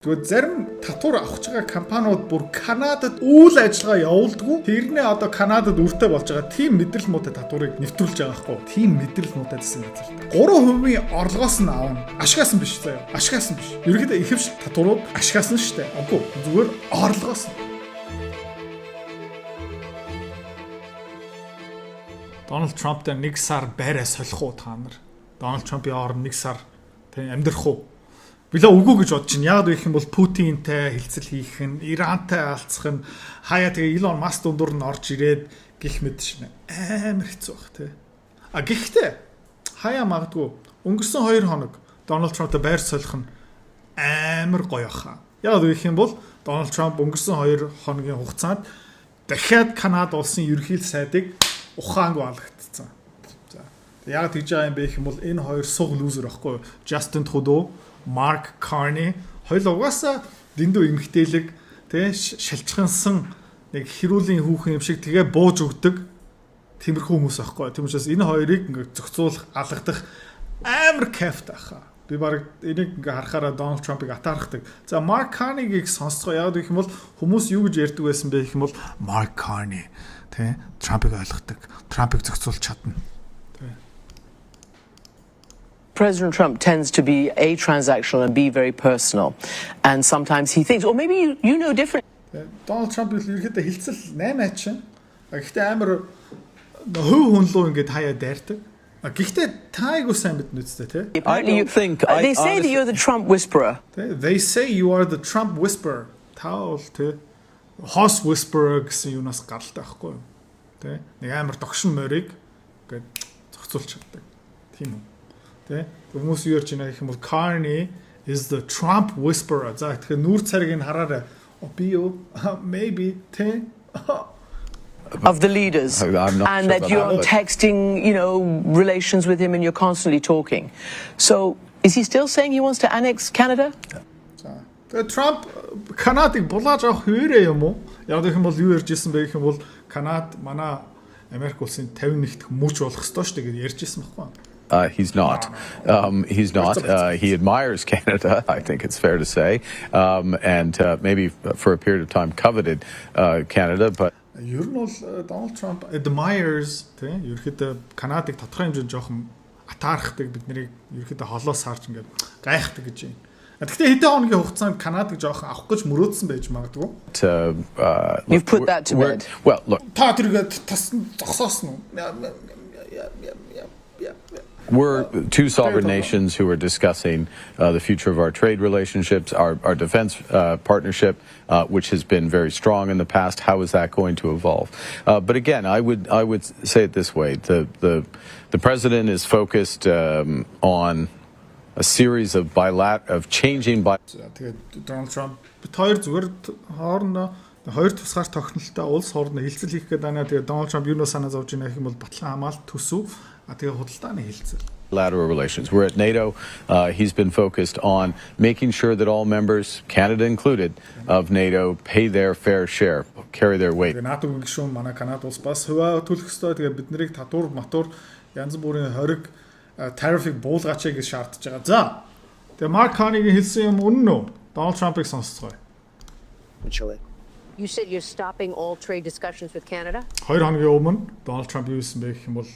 Тэгвэл зарим татвар авах байгаа компаниуд бүр Канадад үйл ажиллагаа явуулдаггүй. Тэрнээ одоо Канадад үртэй болж байгаа тийм мэдрэл муутай татварыг нэвтрүүлж байгаа байхгүй. Тийм мэдрэл муутай гэсэн газар та. 3% орлогоос нь аавна. Ашигаас нь биш заяа. Ашигаас нь биш. Ерөнхийдөө ихэвч татварууд ашигаас нь шүү дээ. Үгүй. Зүгээр орлогоос нь. Дональд Трамптай 1 сар байраа солих уу та нар? Дональд Трампын орн 1 сар тийм амьдрах уу? Билээ үгүй гэж бодож чинь яагаад вэ гэх юм бол Путинтай хилцэл хийх нь, Ирантай алцах нь, хаяа тэгээ Илон Маск дундуур нь орж ирээд гих мэд шинэ амар хэцүү бах тий. А гэхдээ хаяа магадгүй өнгөрсөн 2 хоног Дональд Трамптай байр солих нь амар гоё хаа. Яагаад вэ гэх юм бол Дональд Трамп өнгөрсөн 2 хоногийн хугацаанд дахиад Канада улсын ерөнхийлөл сайдыг ухаангүй алгагдсан. За. Яагаад тэгж байгаа юм бэ гэх юм бол энэ хоёр суг лузер байхгүй юу? Justin Trudeau, Mark Carney хоёул угаасаа дэндүү эмгтээлэг тий шалчхансан нэг хэрүүлийн хүүхэн юм шиг тэгээ бууж өгдөг тиймэрхүү хүмүүс байхгүй. Тийм учраас энэ хоёрыг ингээд зохицуулах, алгадах амар кайфтай хаа. Би баг энийг ингээ харахаараа Дональд Трампыг атаархдаг. За Mark Carney-ийг сонсцгоо яагаад гэх юм бол хүмүүс юу гэж ярьдаг байсан бэ гэх юм бол Mark Carney тий Трампыг ойлгодог, Трампыг зохицуулж чадна. President Trump tends to be A, transactional and B, very personal. And sometimes he thinks, or maybe you know different. Donald Trump ерөөхдөө хилцэл 8 чинь. Гэхдээ амар хөв хүнлүү ингээд хаяа дайрдаг. Гэхдээ тайгуу сайн мэднэ үстэй тий. You think they say that you're the Trump whisperer. They say you are the Trump whisperer. Таавал тий. House whisperer гэсэн юунаас гаралтай байхгүй юу? Тий. Нэг амар догшин морийг ингээд зохицуулж чаддаг. Тийм үү? Хүмүүс юу ярьж байна гэх юм бол Carney is the Trump whisperer. За тэгэхээр нүүр царгийг хараарай. Би юу maybe of the leaders and that you're texting, you know, relations with him and you're constantly talking. So is he still saying he wants to annex Canada? За. Тэгээ Trump Канадыг булааж авах хүрээ юм уу? Яг гэх юм бол юу ярьж ирсэн бэ гэх юм бол Канад манай Америк улсын 51 дэх мөч болох ёстой шүү дээ гэж ярьж ирсэн байхгүй. He's not. He's not. He admires Canada, I think it's fair to say, and maybe for a period of time coveted Canada, but ер нь бол Donald Trump admires тийм ерөөхдөө Канадыг тодорхой хэмжээнд жоохон атаархдаг биднийг ерөөхдөө холоос харж ингээд гайхдаг гэж байна. Гэхдээ хэдэн хоногийн хугацаанд Канадыг жоохон авах гэж мөрөөдсөн байж магадгүй. You've put that to bed. Well, look. Та тэргээд тасн зогсоосон уу? We're two sovereign nations who are discussing the future of our trade relationships, our defense partnership, which has been very strong in the past. How is that going to evolve? But again, I would say it this way: the president is focused on a series of changing. Тэгээд Donald Trump бид хоёр зүгээр хоорондоо хоёр тусгаар тохиролтой улс хоорондоо хилцэл хийх гэдэг байна. Тэгээд Donald Trump юунаас санаа зовж байна гэх юм бол батлан хамгаалалт төсөв. Тэгээ худалдааны хилцэл. Bilateral relations. We're at NATO. He's been focused on making sure that all members, Canada included, of NATO pay their fair share, carry their weight. НАТО гишүүн манай Канада улс бас хуваа төлөх ёстой. Тэгээ бид нарыг татвар, матур янз бүрийн хориг тарифыг буулгаач гэж шаардж байгаа. За. Тэгээ Mark Carney-гийн хэлсэн юм үнэн үү? Donald Trump-ыг сонсцгоё. You said you're stopping all trade discussions with Canada? 2 хоногийн өмнө Donald Trump юу гэсэн бэ гэх юм бол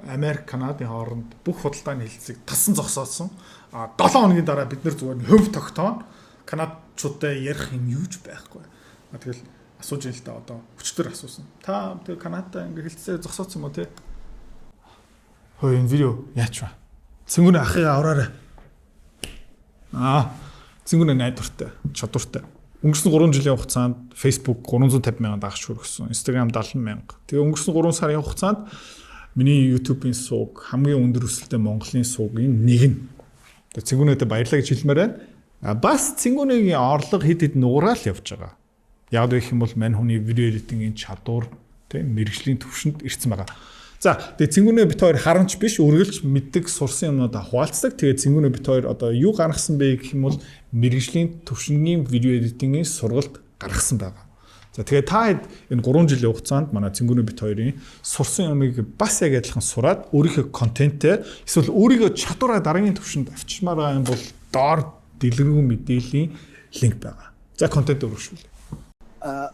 Америк, Канадын хооронд бүх худалдааны хилцээг тасан зогсоосон. 7 хоногийн дараа бид нар зүгээр хөв тогтооно. Канадчуудтай ярих юм юуж байхгүй. Тэгэл асууж ин л та одоо өчтөр асуусан. Та тэгээ Канадтай ингээ хилцээ зогсоосон юм уу те? Хөөе энэ видео яач вэ? Цэнгүүний ахыг авраарай. Цэнгүүний найдвартай, чадвартай. Өнгөрсөн 3 жилийн хугацаанд Facebook 350 мянган дагагч хүргэсэн. Instagram 70 мянга. Тэгээ өнгөрсөн 3 сарын хугацаанд миний YouTube-ийн сууг хамгийн өндөр өсөлттэй Монголын суугийн нэг нь. Тэгээ цэнгүүнээдээ баярлалаа гэж хэлмээр байна. Бас цэнгүүнийгийн орлого хэд нуурал явж байгаа. Яг гэх юм бол мань хүний видео эдитингийн чадвар, тийм мэрэгжлийн төвшөнд ирсэн байгаа. За, тэгээ цэнгүүнээ бит хоёр харамч биш, үргэлж мэддэг сурсан юмнуудаа хуваалцдаг. Тэгээ цэнгүүнээ бит хоёр одоо юу гаргасан бэ гэх юм бол мэрэгжлийн төвшингийн видео эдитингийн сургалт гаргасан байгаа. За, тэгээ та энэ 3 жилийн хугацаанд манай цэнгүүнээ бит хоёрын сурсан юмыг бас яг адилхан сураад өөрийнхөө контентээ эсвэл өөрийнхөө чадвараа дараагийн төвшөнд авчирмаар байгаа юм бол доор дэлгэрэнгүй мэдээллийн линк байгаа. За контент өргөшүүл.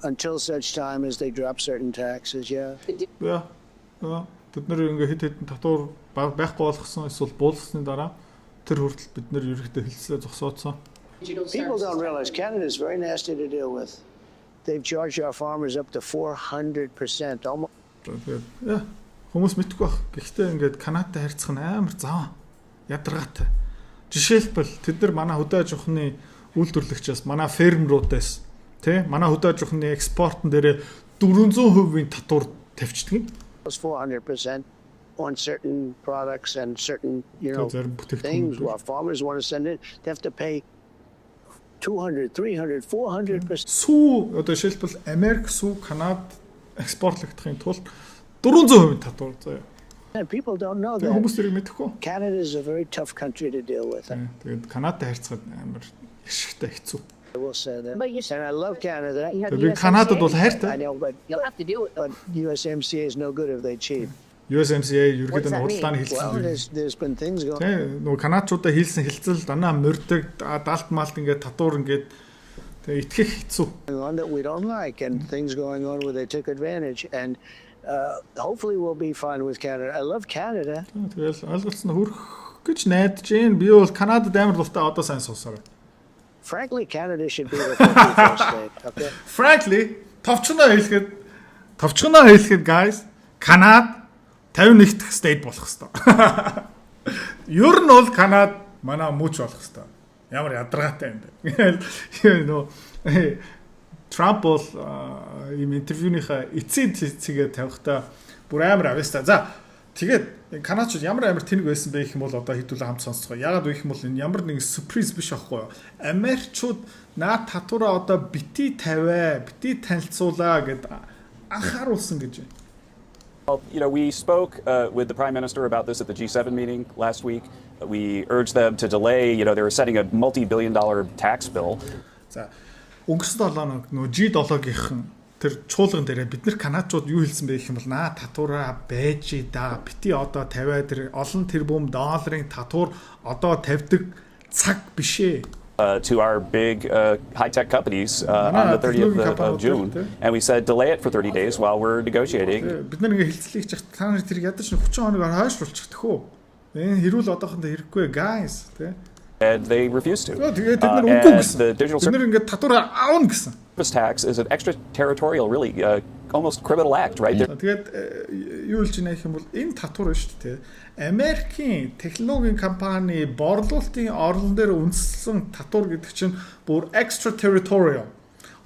Until such time as they drop certain taxes, yeah. Яа. Бид нэр ингээ хэд татвар байхгүй болгосон эсвэл буулгасны дараа тэр хүртэл бид нэр ерөнхийдөө хэлцлээ зогсоодсон. People don't realize Canada is very nasty to deal with. They've charged our farmers up to 400%. Almost. Тэгээд хүмүүс мэдгүй байх. Гэхдээ ингээд Канадатай харьцах нь амар заа. Ядаргаатай. Жишээлбэл тэд нар манай хөдөө аж ахуйны үйлдвэрлэгчээс, манай фермеруудаас, тий, манай хөдөө аж ахуйны экспортн дээр 400% татвар тавьчихдаг. 400% on certain products and certain, зарим бүтээгдэхүүн things. While farmers want to send it, they have to pay 200, 300, 400%. Сүү одоо жишээлбэл Америк сүү Канад экспортлогдохын тулд 400% татвар заяа. And people don't know Тэгээд хүмүүс that. тэрийг мэдэхгүй. Canada is a very tough country to deal with. Тэгээд Канадтай харьцахад амар ашигтай хэцүү. I will say that. But you And I love Canada. You have Би the Канадад бол USMCA. I хайртай. know, but You'll have to deal with it. USMCA is no good if they cheat. USMCA What does ерөнхийдөө that худалдааны mean? Well, хэлцэл. there's been things going. Тэ нөгөө канадчуудаа хийлсэн хэлцэл данаа морьдог даалт маалт ингээд татвар ингээд тэгээ итгэх хэцүү. On that we don't like, and things going on where they took advantage, and hopefully we'll be fine with Canada. I love Canada. Тэгэл ойлголцсон хөрөх гэж найдаж гин. Би бол Канадад амар дуртай одоо сайн сонсороо. Frankly, Canada should be the 51st state. Okay. Frankly, товчгоноо хэлэхэд guys, Канад 51 дахь state болох хэвээр. Ер нь бол Канад манай мууч болох хэвээр. Ямар ядаргаатай юм бэ. Нөө Трамп бол ийм интервьюнийхаа эцсийн цэгээ тавихтаа бүр амар авьяастай. За тэгээд канадчууд ямар амар тэнэг байсан бэ гэх юм бол одоо хэдүүлээ хамт сонсцгоо. Ягаад вэ гэх юм бол энэ ямар нэгэн сюрприз биш аахгүй юу? Америкчууд наа татвараа одоо бити тавиа, бити танилцуулаа гэд анхааруулсан гэж байна. Well, we spoke with the Prime Minister about this at the G7 meeting last week. We urged them to delay, they were setting a multi-billion-dollar tax bill. За өнгөрсөн 7 хоног нөө G7-ийн тэр чуулган дээрээ бид нар канадчууд юу хэлсэн бэ гэх юм бол наа татвараа байж да бити одоо тавиа тэр олон тэрбум долларын татвар одоо тавьдаг цаг бишээ. To our big high-tech companies on the 30th of June. And we said delay it for 30 days while we're negotiating. Бид нар ингээ хэлцлийг чих та нар тэр ядаж 30 хоног хойшлуулчих төхөө. Энэ хэрүүл одоохондоо хэрэггүй guys тий. And they refused to. Тэгээд бид нар үгүй гэсэн. The digital Бид нар ингээ татвар аавна гэсэн. service tax is an extraterritorial, really almost criminal act, right? Тэгээд юу хэлж байна гэх юм бол энэ татвар шүү дээ. Америкийн технологийн компани борлуулалтын орлон дээр үндэслэн татвар гэдэг чинь бүр extraterritorial.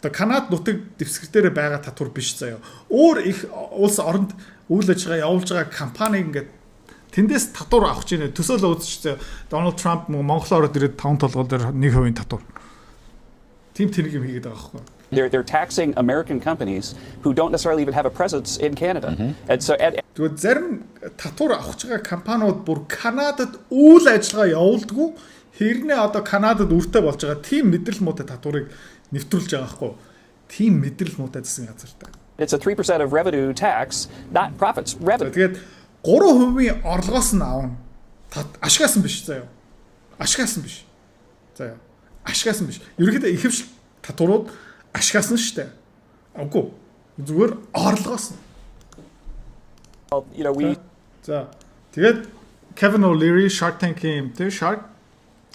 Одоо Канад нутаг дэвсгэр дээр байгаа татвар биш заяа. Өөр их улс оронд үйл ажиллагаа явуулж байгаа компаниг ингээд тэндээс татвар авах гэж төсөөлөө үзчихсэн. Дональд Трамп Монголоор ирээд 5 толгой дээр 1% татвар. Тим тэрэг юм хийгээд байгаа байхгүй. They're taxing American companies who don't necessarily even have a presence in Canada. And so Тэгвэл зарим татвар авах байгаа компаниуд бүр Канадад үйл ажиллагаа явуулдаггүй хэрнээ одоо Канадад үртэй болж байгаа тийм мэдрэл муутай татварыг нэвтрүүлж байгаа байхгүй. Тийм мэдрэл муутай гэсэн газар та. it's a 3% of revenue tax, not profits, revenue. Тэгээд 3% орлогоос нь аавна. Ашигаас нь биш заяа. Ашигаас нь биш. Заяа. Ашигаас нь биш. Ерөнхийдөө ихэвчлэн татварууд ашигаас нь штэ. Үгүй. Зүгээр орлогоос нь. Well, we За. Тэгээд Kevin O'Leary Shark Tank-ийн Shark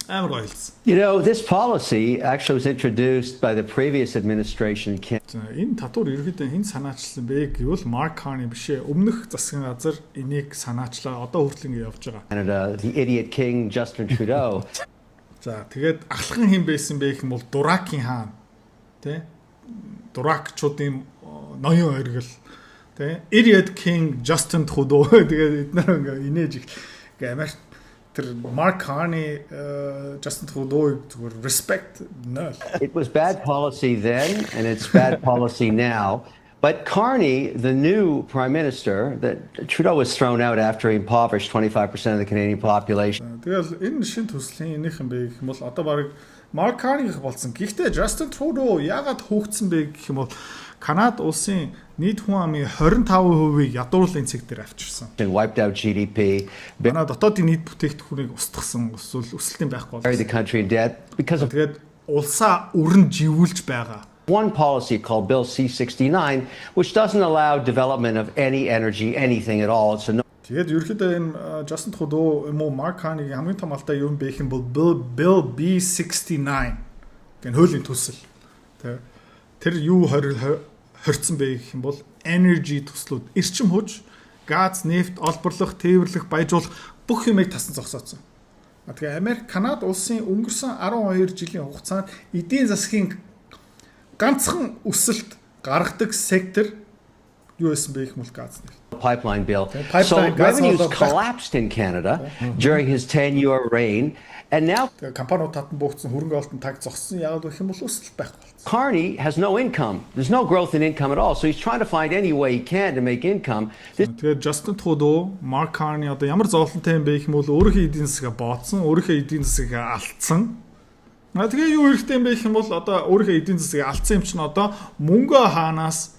амар гоё хэлсэн. This policy actually was introduced by the previous administration. За, энэ татвар ерөнхийдөө хэн санаачилсан бэ гэвэл Mark Carney бишээ. Өмнөх засгийн газар энийг санаачлаа. Одоо хүртэл ингэ явж байгаа. Canada, the idiot king Justin Trudeau. За, тэгээд ахлах хэн байсан бэ гэх юм бол Дуракийн хаан. Тэ? Дуракчуудын ноён оргил. Тэ? Idiot king Justin Trudeau. Тэгээд эдгээр ингээ инээж их Америк тэр Mark Carney Justin Trudeau зүгээр respect no. It was bad policy then, and it's bad policy now. But Carney, the new prime minister, that Trudeau was thrown out after he impoverished 25% of the Canadian population. Тэгэл энэ шин төслийн энийх юм бэ гэх юм бол одоо баг Mark Carney болсон. Гэхдээ Justin Trudeau яагаад хөөгдсөн бэ гэх юм бол Канада улсын нийт хүн амын 25%-ийг ядуурлын цэг дээр авчирсан. Wiped out GDP. Манай дотоодын нийт бүтээгдэхүүнийг устгасан, эсвэл өсөлтийн байхгүй Buried the country in debt because of тэгээд улсаа өрн живүүлж байгаа. One policy called Bill C-69, which doesn't allow development of any energy, anything at all. It's a Тэгээд ерөөхдөө энэ Justin Trudeau юм уу Mark Carney хамгийн том алдаа юу юм бэ гэх юм бол Bill B69 гэх хуулийн төсөл. Тэр юу хоригдсон бэ гэх юм бол energy төслүүд эрчим хүч, газ, нефт, олборлох, тээвэрлэх, баяжуулах бүх юмыг тасан зогсооцсон. Тэгээ Америк, Канада улсын өнгөрсөн 12 жилийн хугацаанд эдийн засгийн ганцхан өсөлт гаргадаг сектор юу байсан бэ гэх юм бол газ нефт. Pipeline bill. So revenues collapsed in Canada during his 10-year reign, and now компаниуд татан буухсан хөрөнгө оруулалтын таг зогссон яагаад гэх юм бол өсөлт байхгүй болсон. Carney has no income. There's no growth in income at all. So he's trying to find any way he can to make income. Тэгээд Justin Trudeau, Mark Carney одоо ямар зовлонтой юм бэ гэх юм бол өөрийнхөө эдийн засгаа бооцсон, өөрийнхөө эдийн засгаа алдсан. Тэгээ юу хэрэгтэй юм бэ гэх юм бол одоо өөрийнхөө эдийн засгаа алдсан юм чинь одоо мөнгө хаанаас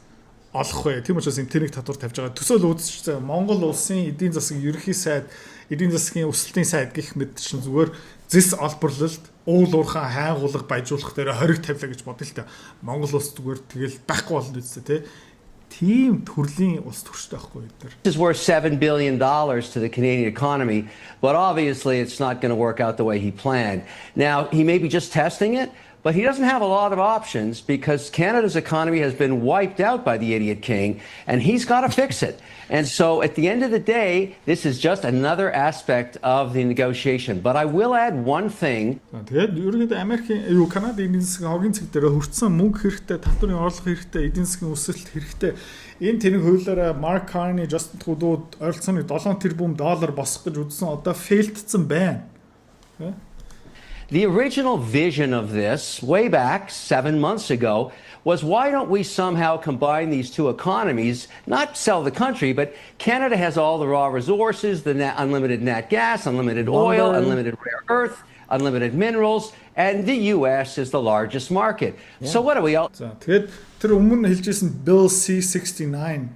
олох вэ? Тийм учраас интернет татвар тавьж байгаа. Төсөөл үүсчихсэн. Монгол улсын эдийн засгийн ерөнхий сайд, эдийн засгийн өсөлтийн сайд гэх мэт чинь зүгээр зис олборлолт, уул уурхай хайгуулга баяжуулах дээр хориг тавилаа гэж бодъё л та. Монгол улс зүгээр тэгэл байхгүй болно үстэ тий. Тийм төрлийн улс төрчтэй байхгүй юу? This is worth $7 billion to the Canadian economy, but obviously it's not going to work out the way he planned. Now, he may be just testing it, but he doesn't have a lot of options because Canada's economy has been wiped out by the idiot king, and he's got to fix it. And so at the end of the day, this is just another aspect of the negotiation. But I will add one thing. Тэгээд ерөнхийдөө Америкийн Канадын эдийн засгийн хогийн цэг дээр хүрсэн мөнгө хэрэгтэй, татварын орлого хэрэгтэй, эдийн засгийн өсөлт хэрэгтэй. Энэ тэнэг хуулиараа Mark Carney, Justin Trudeau ойролцоогоор $7 тэрбум босгох гэж үзсэн одоо фейлдсэн байна. The original vision of this, way back 7 months ago, was why don't we somehow combine these two economies, not sell the country, but Canada has all the raw resources, the unlimited nat gas, unlimited oil, unlimited rare earth, unlimited minerals, and the US is the largest market. Yeah. So what are we all... Тэгээд тэр өмнө хэлжсэн Bill C-69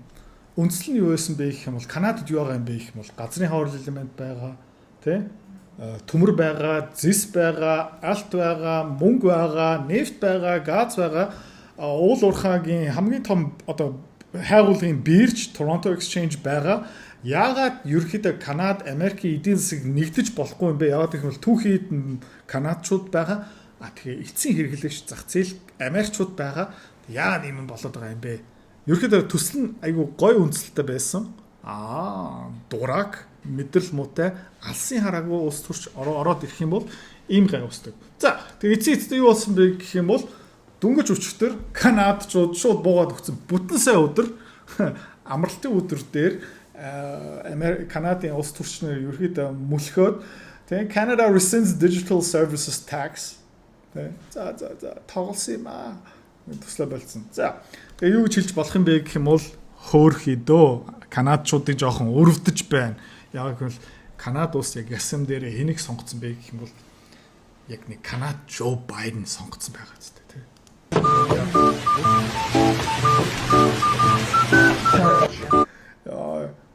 үндсэл нь юу байсан бэ гэх юм бол Канадад юу байгаа юм бэ гэх юм бол газрын хаврал элемент байгаа, тий? Төмөр байгаа, зис байгаа, алт байгаа, мөнгө байгаа, нефт байгаа, газ байгаа. Уул уурхайгийн хамгийн том одоо хайгуулгын бирж Toronto Exchange байгаа. Яагаад ерөнхийдөө Канада, Америкийн эдийн засаг нэгдэж болохгүй юм бэ? Яагаад гэх юм бол түүхийд канадчууд байгаа. Тэгээ эцсийн хэрэглэгч зах зээл Америкчууд байгаа. Яагаад ийм болоод байгаа юм бэ? Ерөнхийдөө төсөл нь айгүй гоё үндсэлтэй байсан. Дурак мэдрэл муутай алсын хараагүй улс төрч ороод ирэх юм бол ийм гай усдаг. За тэгээ эцсийн юу болсон бэ гэх юм бол дөнгөж өчтөр Канадчууд шууд буугаад өгсөн бүтэн сая өдөр амралтын өдөр дээр Канадын улс төрчнөр ерөөдөө мөлхөөд тэгээ Canada rescinds digital services tax за тоглосон юм аа төслөө болцсон. За тэгээ юу гэж хэлж болох юм бэ гэх юм бол хөөхий дөө Канадчуудыг жоохон өрөвдөж байна. Яг л Канада улс яг ясам дээр хэнийг сонгоцсон бэ гэх юм бол яг нэг Канад Joe Biden сонгоцсон байгаа зү тий.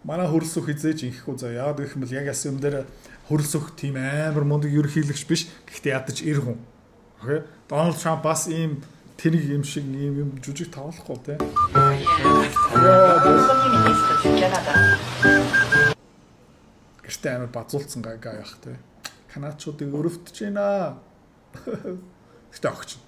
Манай хөрөлсөх хизээж инхгүй за яагаад гэх юм бол яг ясам дээр хөрөлсөх тийм амар мундаг ерөнхийлөгч биш. Гэхдээ ядаж эр хүн. Окей. Donald Trump бас ийм тэнийг юм шиг ийм жүжиг тавлахгүй тий. Гэртээ амар базуулсан гай явах тий. Канадчуудыг өрөвдөж байна. Гэтэ огч.